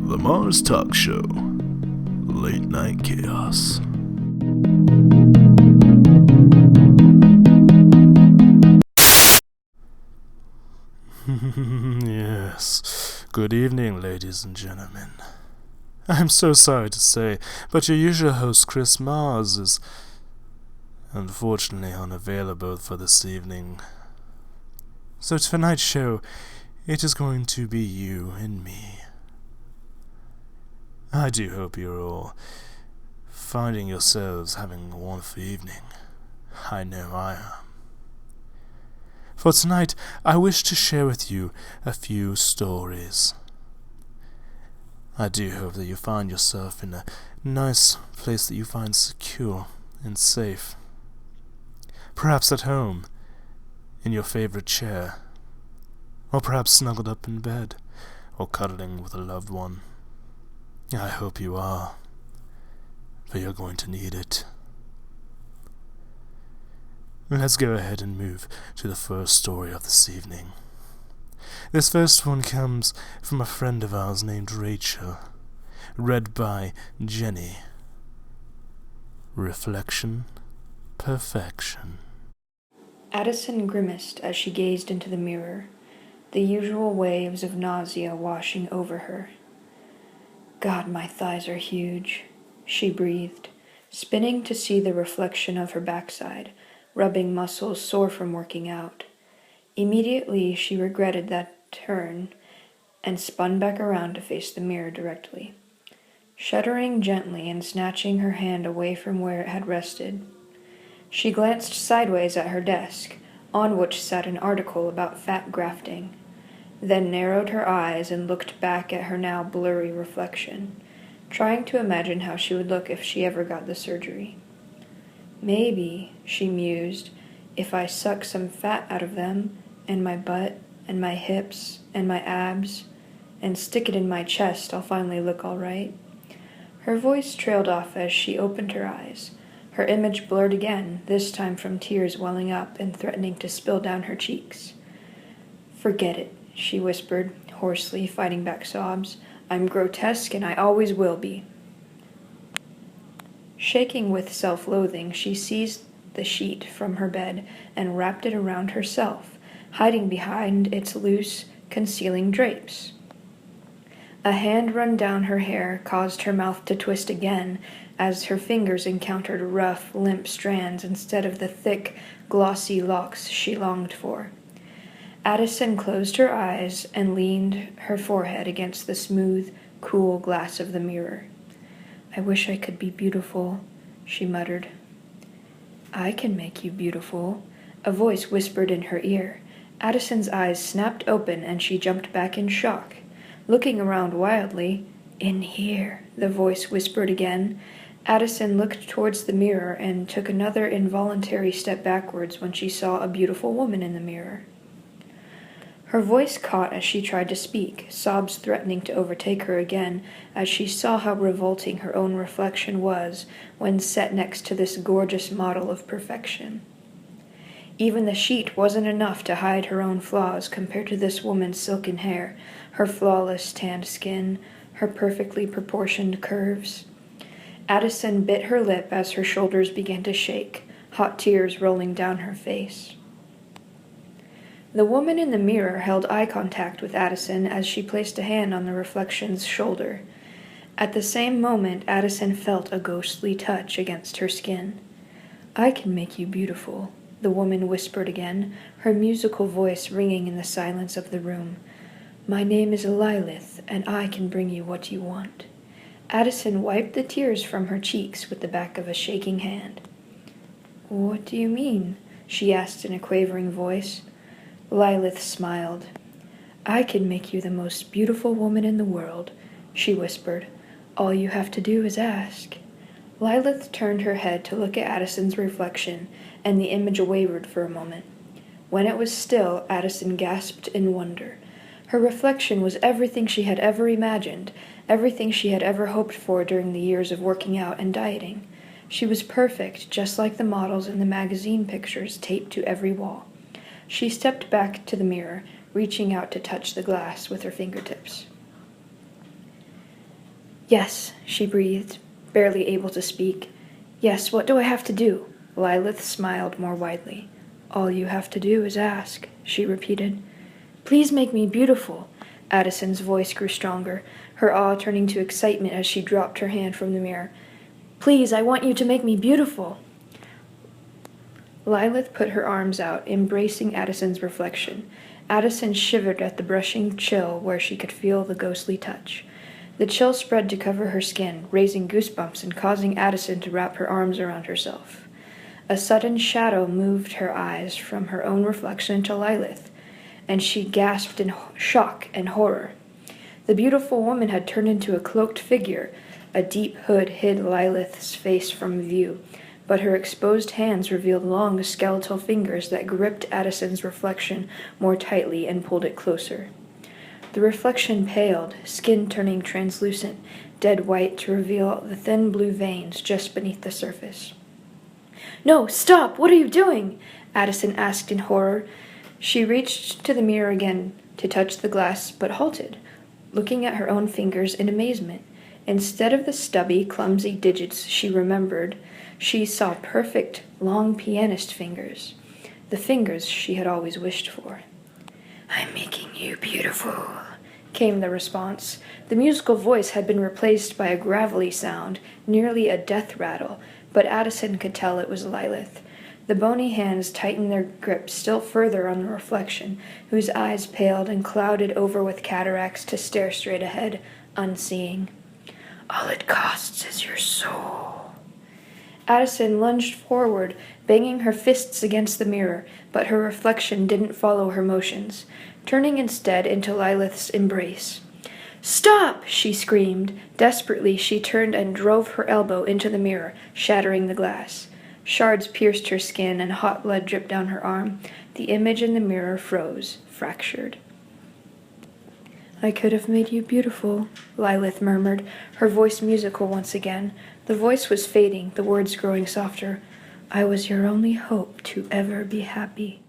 The Marz Talk Show. Late Night Chaos. Yes. Good evening, ladies and gentlemen. I'm so sorry to say, but your usual host, Chris Marz, is unfortunately unavailable for this evening. So tonight's show, it is going to be you and me. I do hope you're all finding yourselves having a wonderful evening. I know I am. For tonight, I wish to share with you a few stories. I do hope that you find yourself in a nice place that you find secure and safe. Perhaps at home, in your favorite chair, or perhaps snuggled up in bed, or cuddling with a loved one. I hope you are, for you're going to need it. Let's go ahead and move to the first story of this evening. This first one comes from a friend of ours named Rachel, read by Jenny. Reflection, perfection. Addison grimaced as she gazed into the mirror, the usual waves of nausea washing over her. God, my thighs are huge, she breathed, spinning to see the reflection of her backside, rubbing muscles sore from working out. Immediately she regretted that turn and spun back around to face the mirror directly, shuddering gently and snatching her hand away from where it had rested. She glanced sideways at her desk, on which sat an article about fat grafting, then narrowed her eyes and looked back at her now blurry reflection, trying to imagine how she would look if she ever got the surgery. Maybe, she mused, if I suck some fat out of them, and my butt, and my hips, and my abs, and stick it in my chest, I'll finally look all right. Her voice trailed off as she opened her eyes, her image blurred again, this time from tears welling up and threatening to spill down her cheeks. Forget it, she whispered, hoarsely, fighting back sobs. I'm grotesque, and I always will be. Shaking with self-loathing, she seized the sheet from her bed and wrapped it around herself, hiding behind its loose, concealing drapes. A hand run down her hair caused her mouth to twist again as her fingers encountered rough, limp strands instead of the thick, glossy locks she longed for. Addison closed her eyes and leaned her forehead against the smooth, cool glass of the mirror. I wish I could be beautiful, she muttered. I can make you beautiful, a voice whispered in her ear. Addison's eyes snapped open and she jumped back in shock. Looking around wildly, in here, the voice whispered again. Addison looked towards the mirror and took another involuntary step backwards when she saw a beautiful woman in the mirror. Her voice caught as she tried to speak, sobs threatening to overtake her again as she saw how revolting her own reflection was when set next to this gorgeous model of perfection. Even the sheet wasn't enough to hide her own flaws compared to this woman's silken hair, her flawless tanned skin, her perfectly proportioned curves. Addison bit her lip as her shoulders began to shake, hot tears rolling down her face. The woman in the mirror held eye contact with Addison as she placed a hand on the reflection's shoulder. At the same moment, Addison felt a ghostly touch against her skin. I can make you beautiful, the woman whispered again, her musical voice ringing in the silence of the room. My name is Lilith, and I can bring you what you want. Addison wiped the tears from her cheeks with the back of a shaking hand. What do you mean? She asked in a quavering voice. Lilith smiled. I can make you the most beautiful woman in the world, she whispered. All you have to do is ask. Lilith turned her head to look at Addison's reflection, and the image wavered for a moment. When it was still, Addison gasped in wonder. Her reflection was everything she had ever imagined, everything she had ever hoped for during the years of working out and dieting. She was perfect, just like the models in the magazine pictures taped to every wall. She stepped back to the mirror, reaching out to touch the glass with her fingertips. Yes, she breathed, barely able to speak. Yes, what do I have to do? Lilith smiled more widely. All you have to do is ask, she repeated. Please make me beautiful. Addison's voice grew stronger, her awe turning to excitement as she dropped her hand from the mirror. Please, I want you to make me beautiful. Lilith put her arms out, embracing Addison's reflection. Addison shivered at the brushing chill where she could feel the ghostly touch. The chill spread to cover her skin, raising goosebumps and causing Addison to wrap her arms around herself. A sudden shadow moved her eyes from her own reflection to Lilith, and she gasped in shock and horror. The beautiful woman had turned into a cloaked figure. A deep hood hid Lilith's face from view, but her exposed hands revealed long skeletal fingers that gripped Addison's reflection more tightly and pulled it closer. The reflection paled, skin turning translucent, dead white to reveal the thin blue veins just beneath the surface. No, stop! What are you doing? Addison asked in horror. She reached to the mirror again to touch the glass, but halted, looking at her own fingers in amazement. Instead of the stubby, clumsy digits she remembered, she saw perfect, long pianist fingers, the fingers she had always wished for. I'm making you beautiful, came the response. The musical voice had been replaced by a gravelly sound, nearly a death rattle, but Addison could tell it was Lilith. The bony hands tightened their grip still further on the reflection, whose eyes paled and clouded over with cataracts to stare straight ahead, unseeing. All it costs is your soul. Addison lunged forward, banging her fists against the mirror, but her reflection didn't follow her motions, turning instead into Lilith's embrace. Stop! She screamed. Desperately, she turned and drove her elbow into the mirror, shattering the glass. Shards pierced her skin and hot blood dripped down her arm. The image in the mirror froze, fractured. I could have made you beautiful, Lilith murmured, her voice musical once again. The voice was fading, the words growing softer. I was your only hope to ever be happy.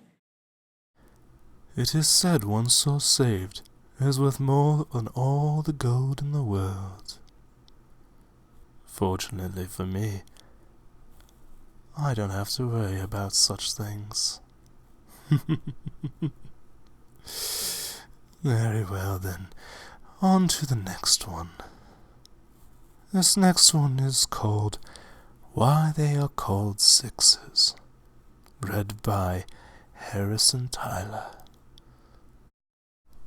It is said one soul saved is worth more than all the gold in the world. Fortunately for me, I don't have to worry about such things. Very well then, on to the next one. This next one is called Why They Are Called Sixes, read by Harrison Tyler.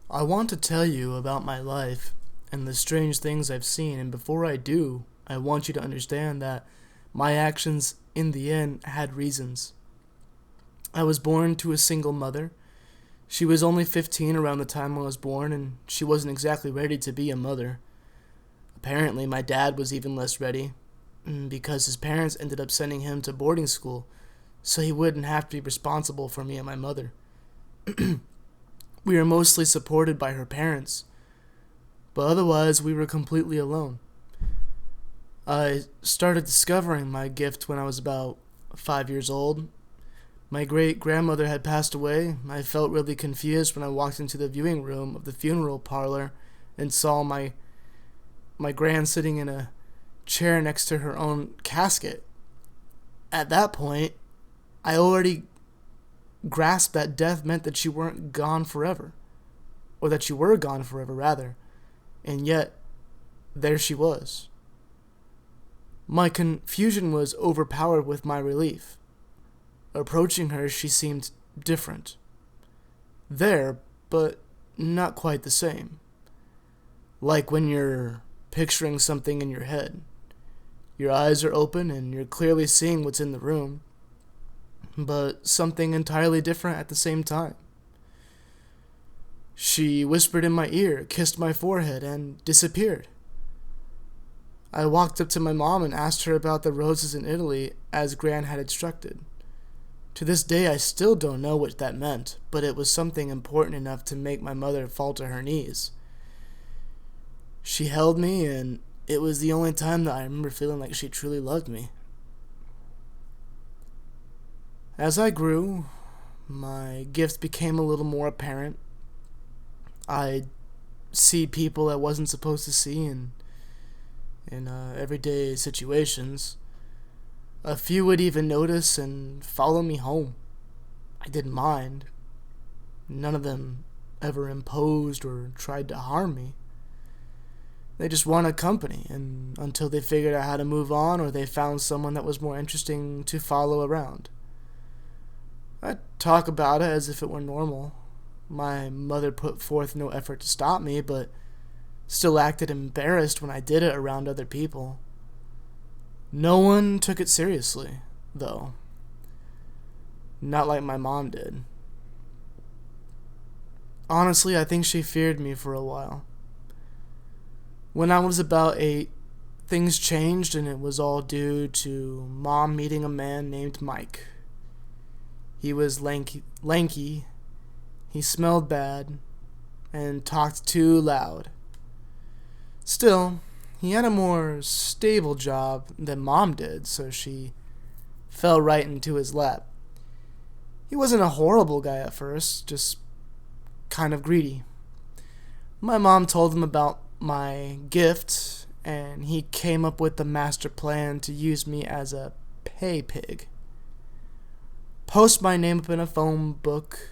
I want to tell you about my life and the strange things I've seen, and before I do, I want you to understand that my actions in the end had reasons. I was born to a single mother. She was only 15 around the time I was born, and she wasn't exactly ready to be a mother. Apparently, my dad was even less ready, because his parents ended up sending him to boarding school, so he wouldn't have to be responsible for me and my mother. We were mostly supported by her parents, but otherwise we were completely alone. I started discovering my gift when I was about 5 years old. My great-grandmother had passed away. I felt really confused when I walked into the viewing room of the funeral parlor and saw my gran sitting in a chair next to her own casket. At that point, I already grasped that death meant that you weren't gone forever. Or that you were gone forever, rather. And yet, there she was. My confusion was overpowered with my relief. Approaching her, she seemed different. There, but not quite the same. Like when you're picturing something in your head. Your eyes are open and you're clearly seeing what's in the room, but something entirely different at the same time. She whispered in my ear, kissed my forehead, and disappeared. I walked up to my mom and asked her about the roses in Italy as Gran had instructed. To this day, I still don't know what that meant, but it was something important enough to make my mother fall to her knees. She held me, and it was the only time that I remember feeling like she truly loved me. As I grew, my gift became a little more apparent. I'd see people I wasn't supposed to see, and in everyday situations. A few would even notice and follow me home. I didn't mind. None of them ever imposed or tried to harm me. They just wanted company, and until they figured out how to move on or they found someone that was more interesting to follow around. I talk about it as if it were normal. My mother put forth no effort to stop me, but still acted embarrassed when I did it around other people. No one took it seriously, though. Not like my mom did. Honestly, I think she feared me for a while. When I was about 8, things changed, and it was all due to Mom meeting a man named Mike. He was lanky, he smelled bad, and talked too loud. Still, he had a more stable job than Mom did, so she fell right into his lap. He wasn't a horrible guy at first, just kind of greedy. My mom told him about my gift, and he came up with the master plan to use me as a pay pig. Post my name up in a phone book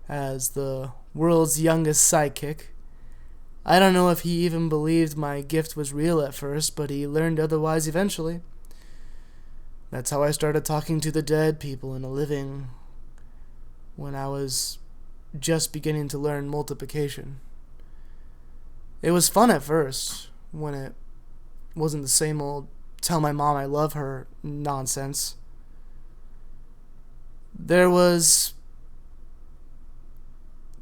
as the world's youngest sidekick. I don't know if he even believed my gift was real at first, but he learned otherwise eventually. That's how I started talking to the dead people in a living when I was just beginning to learn multiplication. It was fun at first, when it wasn't the same old tell my mom I love her nonsense. There was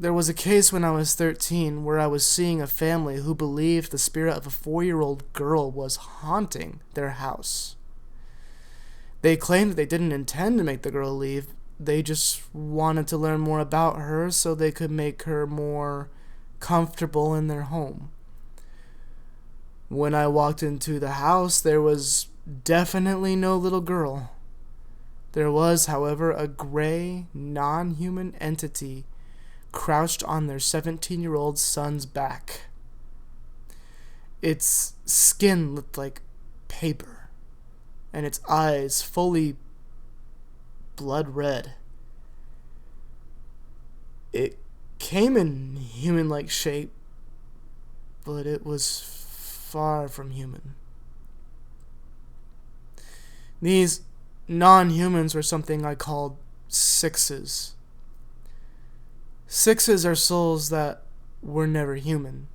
a case when I was 13 where I was seeing a family who believed the spirit of a 4-year-old girl was haunting their house. They claimed that they didn't intend to make the girl leave. They just wanted to learn more about her so they could make her more comfortable in their home. When I walked into the house, there was definitely no little girl. There was, however, a gray, non-human entity crouched on their 17-year-old son's back. Its skin looked like paper, and its eyes fully blood red. It came in human-like shape, but it was far from human. These non-humans were something I called sixes. Sixes are souls that were never human.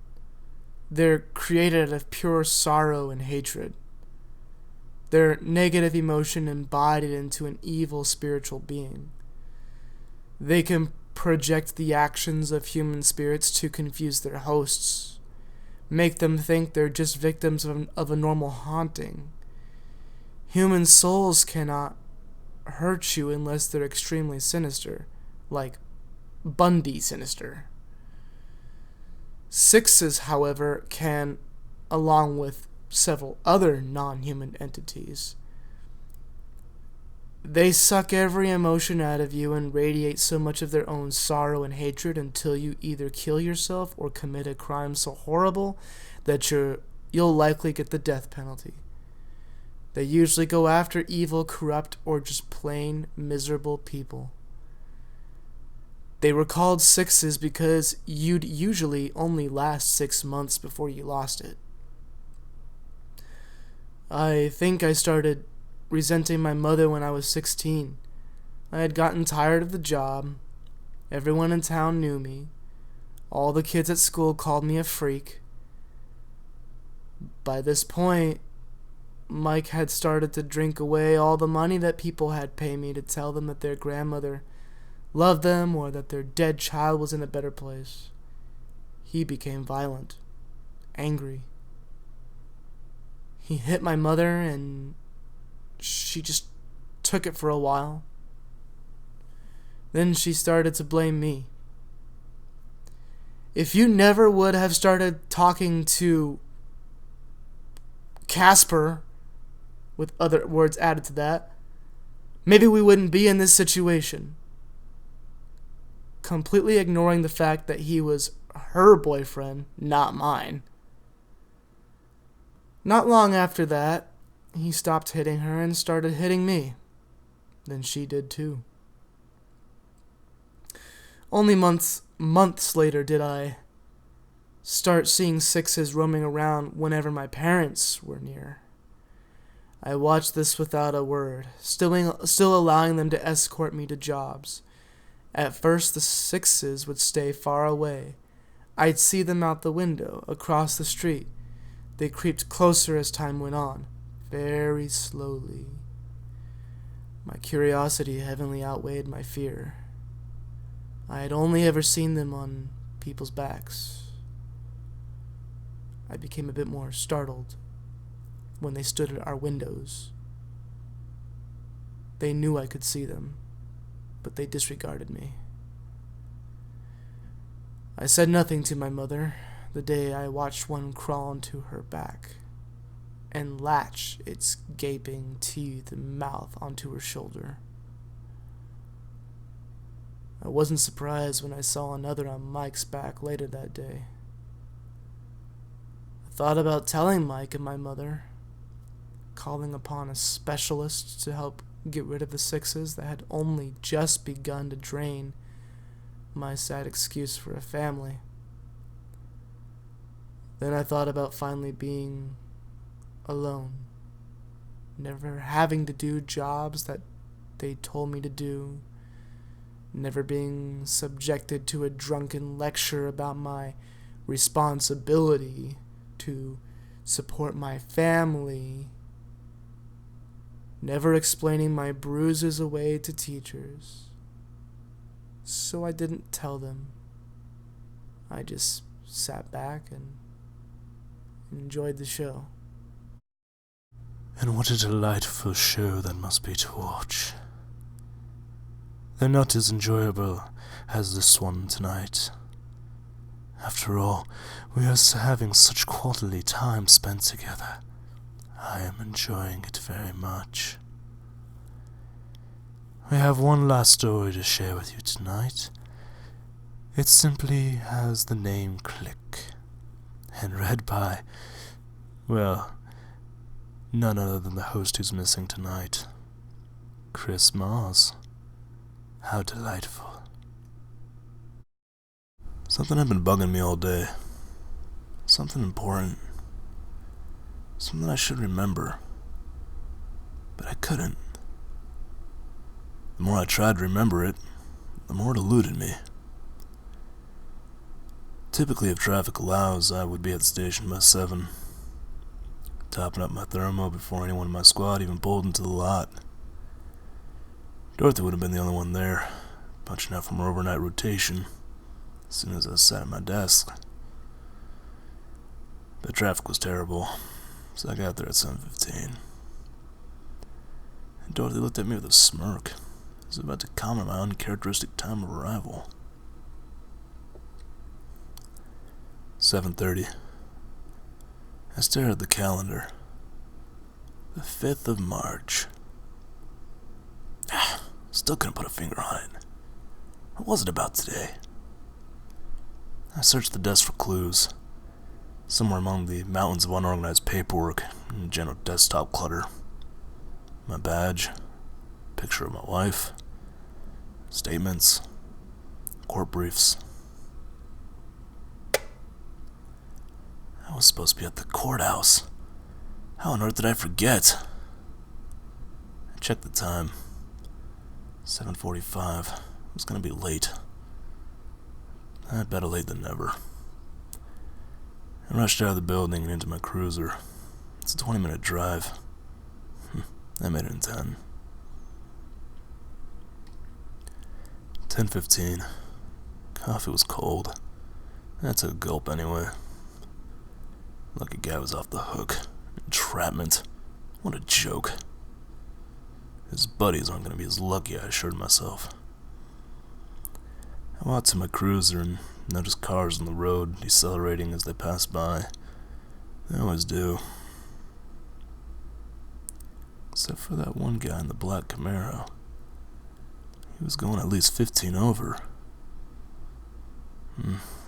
They're created out of pure sorrow and hatred. Their negative emotion embodied into an evil spiritual being. They can project the actions of human spirits to confuse their hosts, make them think they're just victims of a normal haunting. Human souls cannot hurt you unless they're extremely sinister, like Bundy sinister. Sixes, however, can, along with several other non-human entities, they suck every emotion out of you and radiate so much of their own sorrow and hatred until you either kill yourself or commit a crime so horrible that you'll likely get the death penalty. They usually go after evil, corrupt, or just plain miserable people. They were called sixes because you'd usually only last 6 months before you lost it. I think I started resenting my mother when I was 16. I had gotten tired of the job. Everyone in town knew me. All the kids at school called me a freak. By this point, Mike had started to drink away all the money that people had paid me to tell them that their grandmother loved them or that their dead child was in a better place. He became violent, angry. He hit my mother and she just took it for a while. Then she started to blame me. If you never would have started talking to Casper, with other words added to that, maybe we wouldn't be in this situation. Completely ignoring the fact that he was her boyfriend, not mine. Not long after that, he stopped hitting her and started hitting me. Then she did too. Only months later did I start seeing sixes roaming around whenever my parents were near. I watched this without a word, still allowing them to escort me to jobs. At first, the sixes would stay far away. I'd see them out the window, across the street. They creeped closer as time went on, very slowly. My curiosity heavily outweighed my fear. I had only ever seen them on people's backs. I became a bit more startled when they stood at our windows. They knew I could see them, but they disregarded me. I said nothing to my mother the day I watched one crawl onto her back and latch its gaping teeth and mouth onto her shoulder. I wasn't surprised when I saw another on Mike's back later that day. I thought about telling Mike and my mother, calling upon a specialist to help get rid of the sixes that had only just begun to drain my sad excuse for a family. Then I thought about finally being alone, never having to do jobs that they told me to do, never being subjected to a drunken lecture about my responsibility to support my family, never explaining my bruises away to teachers. So I didn't tell them. I just sat back and enjoyed the show. And what a delightful show that must be to watch. They're not as enjoyable as this one tonight. After all, we are having such quality time spent together. I am enjoying it very much. We have one last story to share with you tonight. It simply has the name Click, and read by, well, none other than the host who's missing tonight, Marz. How delightful. Something had been bugging me all day. Something important. Something I should remember. But I couldn't. The more I tried to remember it, the more it eluded me. Typically, if traffic allows, I would be at the station by 7, topping up my thermo before anyone in my squad even pulled into the lot. Dorothy would have been the only one there, punching out from her overnight rotation as soon as I sat at my desk. But traffic was terrible, so I got there at 7:15. And Dorothy looked at me with a smirk, as if about to comment my uncharacteristic time of arrival. 7:30. I stared at the calendar. The 5th of March. Still couldn't put a finger on it. What was it about today? I searched the desk for clues. Somewhere among the mountains of unorganized paperwork and general desktop clutter. My badge, picture of my wife, statements, court briefs. I was supposed to be at the courthouse. How on earth did I forget? I checked the time. 7:45. I was gonna be late. Better late than never. I rushed out of the building and into my cruiser. It's a 20-minute drive. I made it in 10. 10:15. Coffee was cold. I took a gulp anyway. Lucky guy was off the hook. Entrapment. What a joke. His buddies aren't going to be as lucky, I assured myself. I walked to my cruiser and noticed cars on the road decelerating as they passed by. They always do. Except for that one guy in the black Camaro. He was going at least 15 over.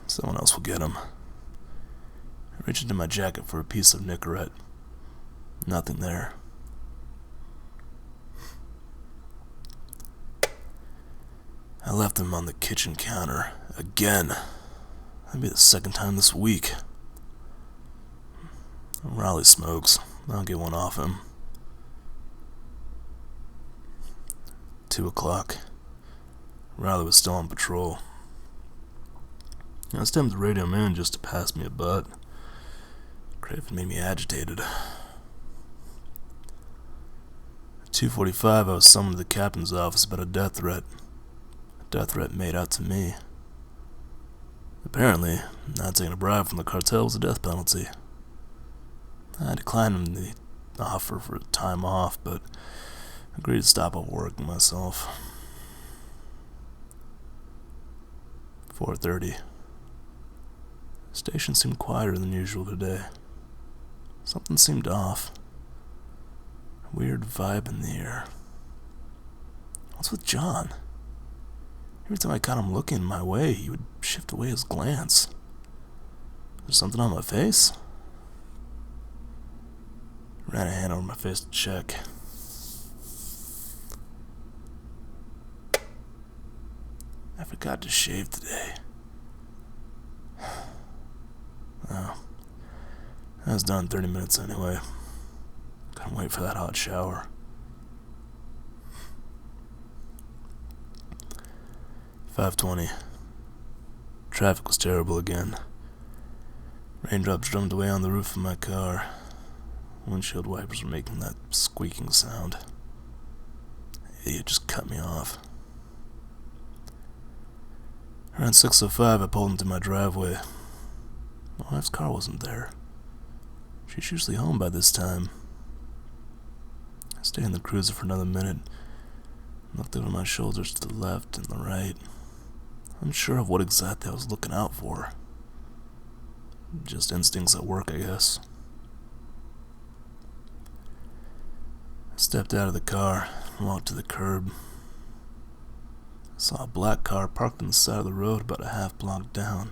Someone else will get him. I reached into my jacket for a piece of Nicorette, Nothing there. I left them on the kitchen counter again. That'd be the second time this week. Riley smokes. I'll get one off him. 2:00. Riley was still on patrol. I was tempted to radio him in just to pass me a butt. Craven made me agitated. At 2:45, I was summoned to the captain's office about a death threat. A death threat made out to me. Apparently, not taking a bribe from the cartel was a death penalty. I declined him the offer for time off, but agreed to stop at work myself. 4:30. The station seemed quieter than usual today. Something seemed off. A weird vibe in the air. What's with John? Every time I caught him looking my way, he would shift away his glance. There's something on my face? Ran a hand over my face to check. I forgot to shave today. Oh, I was done in 30 minutes anyway. Couldn't wait for that hot shower. 5:20. Traffic was terrible again. Raindrops drummed away on the roof of my car. Windshield wipers were making that squeaking sound. The idiot just cut me off. Around 6:05, I pulled into my driveway. My wife's car wasn't there. She's usually home by this time. I stayed in the cruiser for another minute and looked over my shoulders to the left and the right, unsure of what exactly I was looking out for. Just instincts at work, I guess. I stepped out of the car and walked to the curb. I saw a black car parked on the side of the road about a half block down.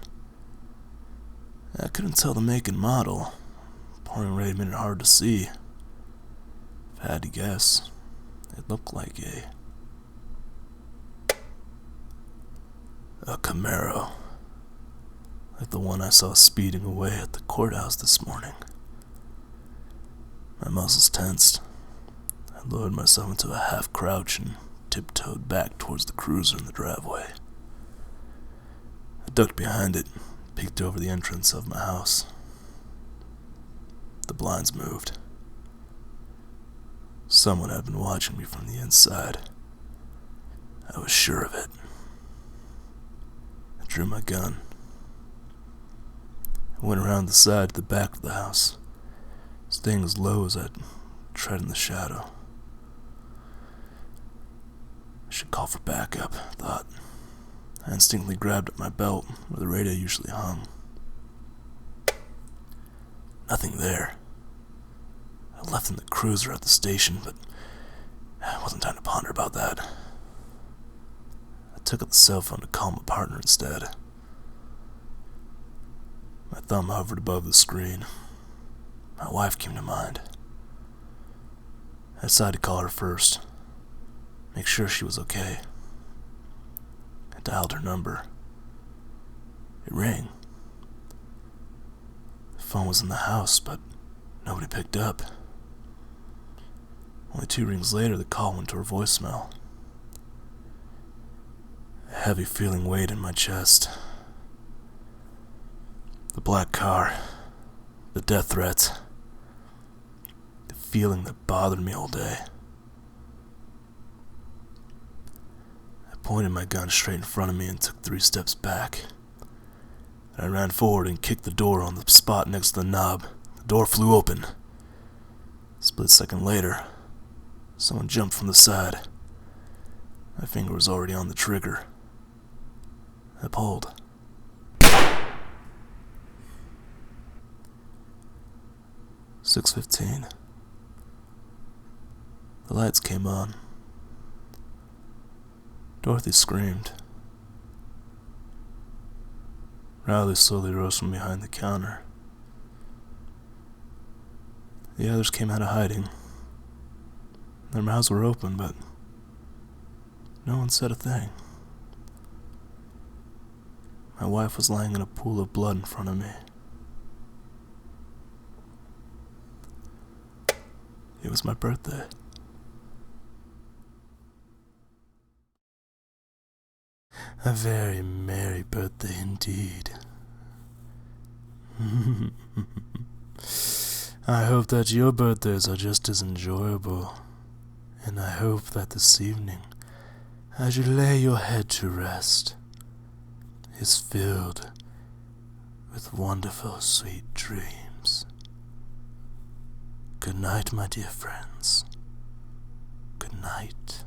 I couldn't tell the make and model. Pouring rain made it hard to see. If I had to guess, it looked like a Camaro. Like the one I saw speeding away at the courthouse this morning. My muscles tensed. I lowered myself into a half crouch and tiptoed back towards the cruiser in the driveway. I ducked behind it, peeked over the entrance of my house. The blinds moved. Someone had been watching me from the inside. I was sure of it. I drew my gun. I went around the side to the back of the house, staying as low as I'd tread in the shadow. I should call for backup, I thought. I instinctively grabbed at my belt, where the radio usually hung. Nothing there. I left in the cruiser at the station, but it wasn't time to ponder about that. I took up the cell phone to call my partner instead. My thumb hovered above the screen. My wife came to mind. I decided to call her first, make sure she was okay. I dialed her number. It rang. The phone was in the house, but nobody picked up. Only 2 rings later, the call went to her voicemail. A heavy feeling weighed in my chest. The black car, the death threats, the feeling that bothered me all day. I pointed my gun straight in front of me and took 3 steps back. I ran forward and kicked the door on the spot next to the knob. The door flew open. A split second later, someone jumped from the side. My finger was already on the trigger. I pulled. 6:15. The lights came on. Dorothy screamed. Riley slowly rose from behind the counter. The others came out of hiding. Their mouths were open, but no one said a thing. My wife was lying in a pool of blood in front of me. It was my birthday. A very merry birthday indeed. I hope that your birthdays are just as enjoyable, and I hope that this evening, as you lay your head to rest, is filled with wonderful sweet dreams. Good night, my dear friends. Good night.